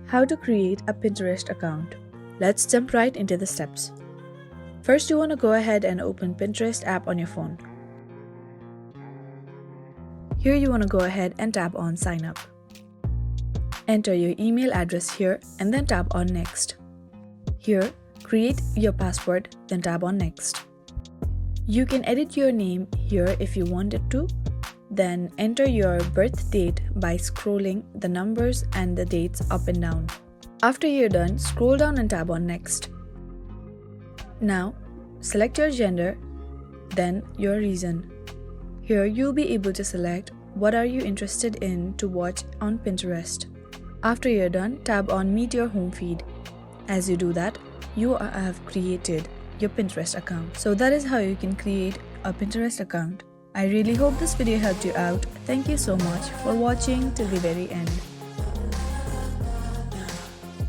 How to create a Pinterest account. Let's jump right into the steps. First, you want to go ahead and open Pinterest app on your phone. Here you want to go ahead and tap on Sign Up. Enter your email address here and then tap on Next. Here, create your password, then tap on Next. You can edit your name here if you wanted to. Then enter your birth date by scrolling the numbers and the dates up and down. After you're done, scroll down and tap on Next. Now, select your gender, then your reason. Here you'll be able to select what are you interested in to watch on Pinterest. After you're done, tap on Meet Your Home Feed. As you do that, you have created your Pinterest account. So that is how you can create a Pinterest account. I really hope this video helped you out. Thank you so much for watching till the very end.